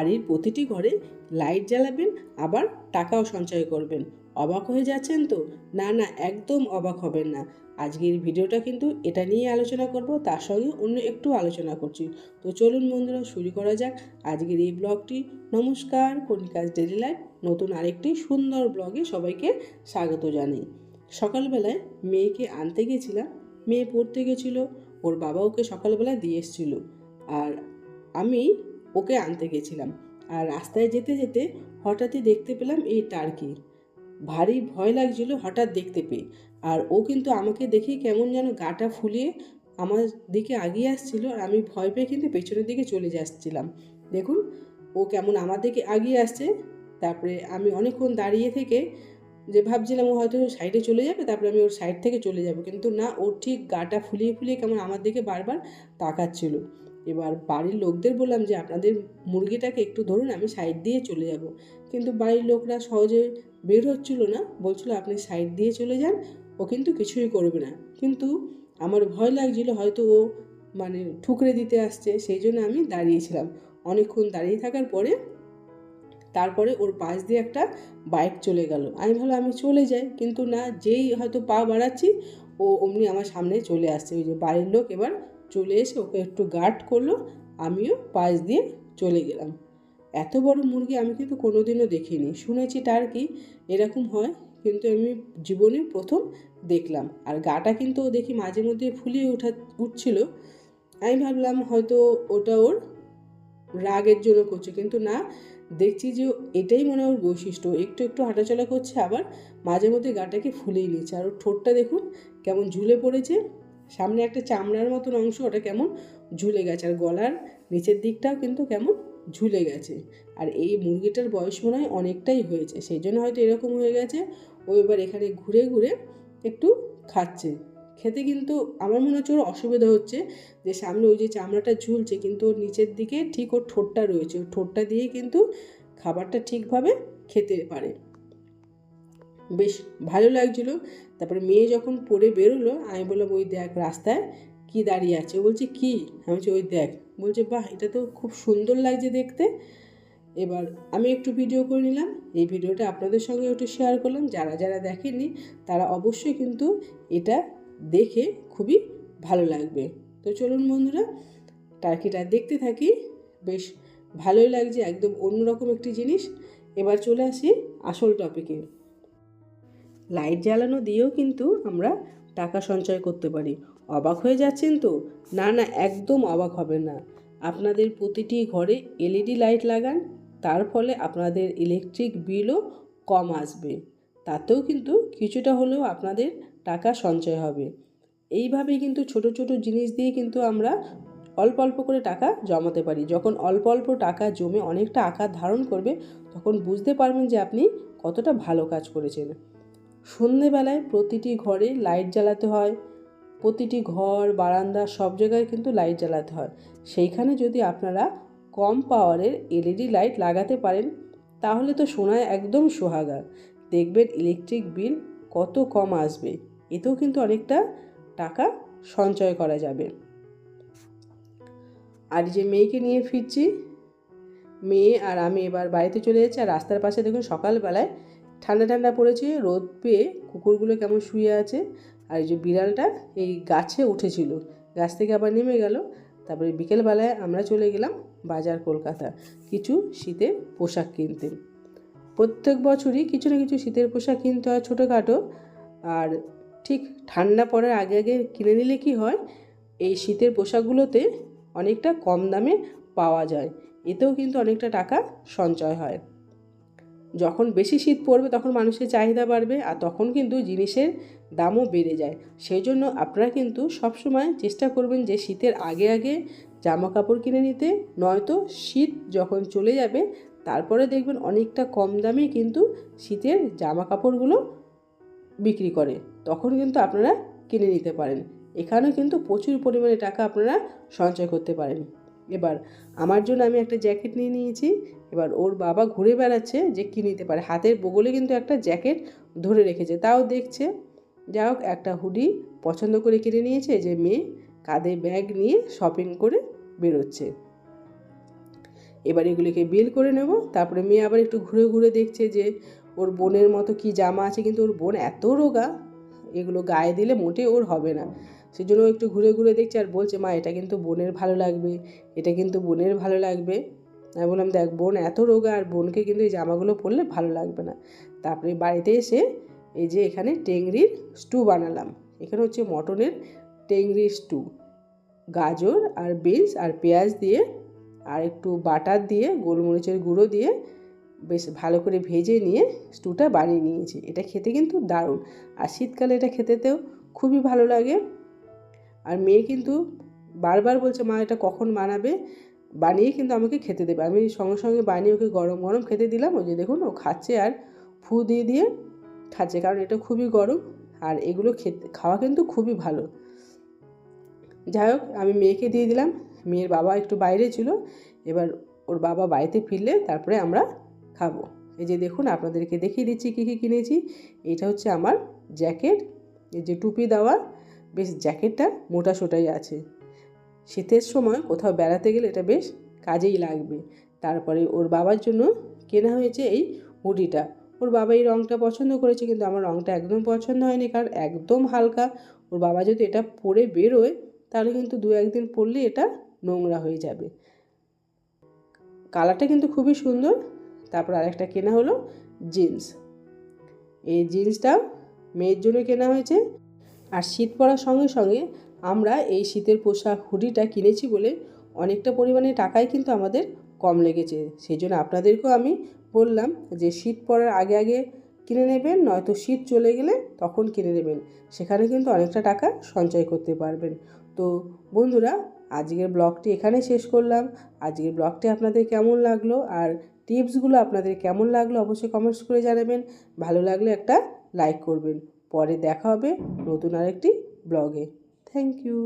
বাড়ির প্রতিটি ঘরে লাইট জ্বালাবেন, আবার টাকাও সঞ্চয় করবেন। অবাক হয়ে যাচ্ছেন তো? না না, একদম অবাক হবেন না। আজকের ভিডিওটা কিন্তু এটা নিয়ে আলোচনা করব, তার সঙ্গে অন্য একটু আলোচনা করছি। তো চলুন বন্ধুরা, শুরু করা যাক আজকের এই ব্লগটি। নমস্কার, কণিকাজ ডেইলি লাইফ নতুন আরেকটি সুন্দর ব্লগে সবাইকে স্বাগত জানাই। সকালবেলায় মেয়েকে আনতে গেছিলাম, মেয়ে পড়তে গেছিলো, ওর বাবা ওকে সকালবেলা দিয়ে এসেছিলো, আর আমি ওকে আনতে গেছিলাম। আর রাস্তায় যেতে যেতে হঠাৎই দেখতে পেলাম এই টার্কি। ভারী ভয় লাগছিল হঠাৎ দেখতে পেয়ে। আর ও কিন্তু আমাকে দেখেই কেমন যেন গাটা ফুলিয়ে আমার দিকে এগিয়ে আসছিল, আর আমি ভয় পেয়ে কিন্তু পেছনের দিকে চলে যাচ্ছিলাম। দেখুন ও কেমন আমার দিকে এগিয়ে আসছে। তারপরে আমি অনেকক্ষণ দাঁড়িয়ে থেকে যে ভাবছিলাম ও হয়তো সাইডে চলে যাবে, তারপরে আমি ওর সাইড থেকে চলে যাব, কিন্তু না, ও ঠিক গাটা ফুলিয়ে ফুলিয়ে কেমন আমার দিকে বারবার তাকাচ্ছিল। এবার বাড়ির লোকদের বললাম যে আপনাদের মুরগিটাকে একটু ধরুন, আমি সাইড দিয়ে চলে যাব, কিন্তু বাড়ির লোকরা সহজে বের হচ্ছিল না, বলছিল আপনি সাইড দিয়ে চলে যান, ও কিন্তু কিছুই করবে না। কিন্তু আমার ভয় লাগছিল হয়তো ও ঠুকরে দিতে আসছে, সেই জন্য আমি দাঁড়িয়েছিলাম। অনেকক্ষণ দাঁড়িয়ে থাকার পরে তারপরে ওর পাশ দিয়ে একটা বাইক চলে গেল। আমি ভাবলাম আমি চলে যাই, কিন্তু না, যেই হয়তো পা বাড়াচ্ছি ও অমনি আমার সামনে চলে আসছে। ওই যে বাড়ির লোক এবার চলে এসে ওকে একটু গার্ড করলো, আমিও পাশ দিয়ে চলে গেলাম। এত বড় মুরগি আমি কিন্তু কোনোদিনও দেখিনি, শুনেছি টার্কি এরকম হয়, কিন্তু আমি জীবনে প্রথম দেখলাম। আর গাটা কিন্তু ও দেখি মাঝে মধ্যে ফুলিয়ে উঠছিল। আমি ভাবলাম হয়তো ওটা ওর রাগের জন্য করছে, কিন্তু না, দেখছি যে এটাই মনে ওর বৈশিষ্ট্য। একটু একটু হাঁটাচলা করছে, আবার মাঝে মধ্যে গাটাকে ফুলিয়ে নিচ্ছে। আর ওর ঠোঁটটা দেখুন কেমন ঝুলে পড়েছে, সামনে একটা চামড়ার মতন অংশ ওটা কেমন ঝুলে গেছে, আর গলার নিচের দিকটাও কিন্তু কেমন ঝুলে গেছে। আর এই মুরগিটার বয়স মনে হয় অনেকটাই হয়েছে, সেই জন্য হয়তো এরকম হয়ে গেছে। ও এবার এখানে ঘুরে ঘুরে একটু খাচ্ছে। খেতে কিন্তু আমার মনে হচ্ছে ওর অসুবিধা হচ্ছে, যে সামনে ওই যে চামড়াটা ঝুলছে, কিন্তু ওর নিচের দিকে ঠিক ওর ঠোঁটটা রয়েছে, ওর ঠোঁটটা দিয়ে কিন্তু খাবারটা ঠিকভাবে খেতে পারে। বেশ ভালো লাগছিল। তারপরে মেয়ে যখন পড়ে বেরোলো, আমি বললাম ওই দেখ রাস্তায় কি দাঁড়িয়ে আছে। ও বলছে কি? আমি বলছি ওই দেখ। বলছে বাহ, এটা তো খুব সুন্দর লাগছে দেখতে। এবার আমি একটু ভিডিও করে নিলাম, এই ভিডিওটা আপনাদের সঙ্গে একটু শেয়ার করলাম। যারা যারা দেখেননি তারা অবশ্যই কিন্তু এটা দেখে খুবই ভালো লাগবে। তো চলুন বন্ধুরা, টার্কিটা দেখতে থাকি। বেশ ভালোই লাগছে, একদম অন্যরকম একটি জিনিস। এবার চলে আসি আসল টপিকে। লাইট জ্বালানো দিয়েও কিন্তু আমরা টাকা সঞ্চয় করতে পারি। অবাক হয়ে যাচ্ছেন তো? না না, একদম অবাক হবেন না। আপনাদের প্রতিটি ঘরে এলইডি লাইট লাগান, তার ফলে আপনাদের ইলেকট্রিক বিলও কম আসবে। তাতেও কিন্তু কিছুটা হলেও আপনাদের টাকা সঞ্চয় হবে। এইভাবেই কিন্তু ছোট ছোট জিনিস দিয়ে কিন্তু আমরা অল্প অল্প করে টাকা জমাতে পারি। যখন অল্প অল্প টাকা জমে অনেকটা আকার ধারণ করবে, তখন বুঝতে পারবেন যে আপনি কতটা ভালো কাজ করেছেন। সন্ধেবেলায় প্রতিটি ঘরে লাইট জ্বালাতে হয়, প্রতিটি ঘর বারান্দা সব জায়গায় কিন্তু লাইট জ্বালাতে হয়। সেইখানে যদি আপনারা কম পাওয়ারের এলইডি লাইট লাগাতে পারেন, তাহলে তো সোনায় একদম সোহাগা। দেখবেন ইলেকট্রিক বিল কত কম আসবে, এতেও কিন্তু অনেকটা টাকা সঞ্চয় করা যাবে। আর যে মেয়েকে নিয়ে ফিরছি, মেয়ে আর আমি এবার বাড়িতে চলে যাচ্ছি। আর রাস্তার পাশে দেখুন সকালবেলায় ঠান্ডা ঠান্ডা পড়েছে, রোদ পেয়ে কুকুরগুলো কেমন শুয়ে আছে। আর এই যে বিড়ালটা এই গাছে উঠেছিল, গাছ থেকে আবার নেমে গেল। তারপরে বিকেলবেলায় আমরা চলে গেলাম বাজার কলকাতা কিছু শীতের পোশাক কিনতে। প্রত্যেক বছরই কিছু না কিছু শীতের পোশাক কিনতে হয় ছোটোখাটো। আর ঠিক ঠান্ডা পড়ার আগে আগে কিনে নিলে কি হয়, এই শীতের পোশাকগুলোতে অনেকটা কম দামে পাওয়া যায়, এতেও কিন্তু অনেকটা টাকা সঞ্চয় হয়। যখন বেশি শীত পড়বে তখন মানুষের চাহিদা বাড়বে, আর তখন কিন্তু জিনিসের দামও বেড়ে যায়। সেই জন্য আপনারা কিন্তু সবসময় চেষ্টা করবেন যে শীতের আগে আগে জামা কাপড় কিনে নিতে, নয়তো শীত যখন চলে যাবে তারপরে দেখবেন অনেকটা কম দামে কিন্তু শীতের জামা কাপড়গুলো বিক্রি করে, তখন কিন্তু আপনারা কিনে নিতে পারেন। এখানেও কিন্তু প্রচুর পরিমাণে টাকা আপনারা সঞ্চয় করতে পারেন। এবার আমার জন্য আমি একটা জ্যাকেট নিয়ে নিয়েছি। এবার ওর বাবা ঘুরে বেড়াচ্ছে যে কী নিতে পারে, হাতের বগলে কিন্তু একটা জ্যাকেট ধরে রেখেছে, তাও দেখছে। যা হোক, একটা হুডি পছন্দ করে কিনে নিয়েছে, যে মেয়ে কাঁধে ব্যাগ নিয়ে শপিং করে বেরোচ্ছে। এবার এগুলিকে বিল করে নেব। তারপরে মেয়ে আবার একটু ঘুরে ঘুরে দেখছে যে ওর বোনের মতো কি জামা আছে, কিন্তু ওর বোন এত রোগা, এগুলো গায়ে দিলে মোটে ওর হবে না। সেই জন্য একটু ঘুরে ঘুরে দেখছে আর বলছে, মা এটা কিন্তু বোনের ভালো লাগবে, এটা কিন্তু বোনের ভালো লাগবে। আমি বললাম, দেখ বোন এত রোগা, আর বোনকে কিন্তু এই জামাগুলো পরলে ভালো লাগবে না। তারপরে বাড়িতে এসে এই যে এখানে টেংরির স্টু বানালাম। এখানে হচ্ছে মটনের টেংরির স্টু, গাজর আর বিনস আর পেঁয়াজ দিয়ে আর একটু বাটার দিয়ে গোলমরিচের গুঁড়ো দিয়ে বেশ ভালো করে ভেজে নিয়ে স্টুটা বানিয়ে নিয়েছি। এটা খেতে কিন্তু দারুণ, আর শীতকালে এটা খেতেতেও খুবই ভালো লাগে। আর মেয়ে কিন্তু বারবার বলছে, মা এটা কখন বানাবে, বানিয়ে কিন্তু আমাকে খেতে দেবে। আমি সঙ্গে সঙ্গে বানিয়ে ওকে গরম গরম খেতে দিলাম। ওই যে দেখুন ও খাচ্ছে আর ফু দিয়ে দিয়ে খাচ্ছে, কারণ এটা খুবই গরম আর এগুলো খাওয়া কিন্তু খুবই ভালো। যাই হোক, আমি মেয়েকে দিয়ে দিলাম। মেয়ের বাবা একটু বাইরে ছিল, এবার ওর বাবা বাড়িতে ফিরলে তারপরে আমরা খাবো। এই যে দেখুন, আপনাদেরকে দেখিয়ে দিচ্ছি কী কী কিনেছি। এটা হচ্ছে আমার জ্যাকেট, এই যে টুপি দেওয়া, বেশ জ্যাকেটটা মোটা সোটাই আছে, শীতের সময় কোথাও বেড়াতে গেলে এটা বেশ কাজেই লাগবে। তারপরে ওর বাবার জন্য কেনা হয়েছে এই হুডিটা। ওর বাবা এই রঙটা পছন্দ করেছে, কিন্তু আমার রঙটা একদম পছন্দ হয়নি, কারণ একদম হালকা। ওর বাবা যদি এটা পরে বেরোয় তাহলে কিন্তু 2-1 দিন পরলে এটা নোংরা হয়ে যাবে। কালারটা কিন্তু খুবই সুন্দর। তারপর আরেকটা কেনা হলো জিন্স। এই জিন্সটা মেয়ের জন্য কেনা হয়েছে। আর শীত পড়ার সঙ্গে সঙ্গে আমরা এই শীতের পোশাক হুডিটা কিনেছি বলে অনেকটা পরিমাণে টাকাই কিন্তু আমাদের কম লেগেছে। সেই জন্য আপনাদেরকেও আমি বললাম যে শীত পড়ার আগে আগে কিনে নেবেন, নয়তো শীত চলে গেলে তখন কিনে নেবেন, সেখানে কিন্তু অনেকটা টাকা সঞ্চয় করতে পারবেন। তো বন্ধুরা, আজকের ব্লগটি এখানে শেষ করলাম। আজকের ব্লগটি আপনাদের কেমন লাগলো আর টিপসগুলো আপনাদের কেমন লাগলো অবশ্যই কমেন্টস করে জানাবেন। ভালো লাগলে একটা লাইক করবেন। পরে দেখা হবে নতুন আরেকটি ব্লগে। Thank you.